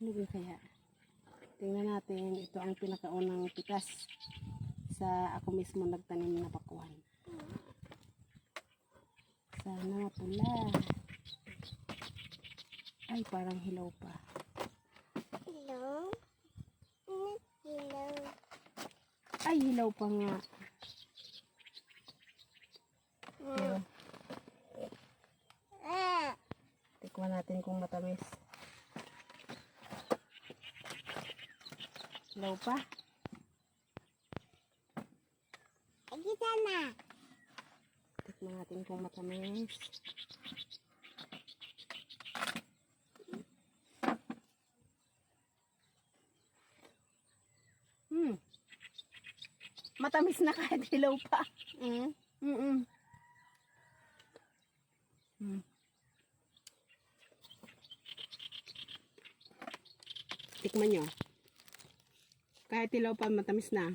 Hinog na kaya. Tingnan natin, ito ang pinakaunang pitas sa ako mismo nagtanim na pakuan. Sana pula. Ay, parang hilaw pa. Hello? Hello? Ay, hilaw pa nga. Pero, tikman natin kung matamis. Hilaw pa. Kita na. Tikman natin kung matamis. Matamis na kahit hilaw pa. Tikman nyo. Kahit hilaw pa, matamis na.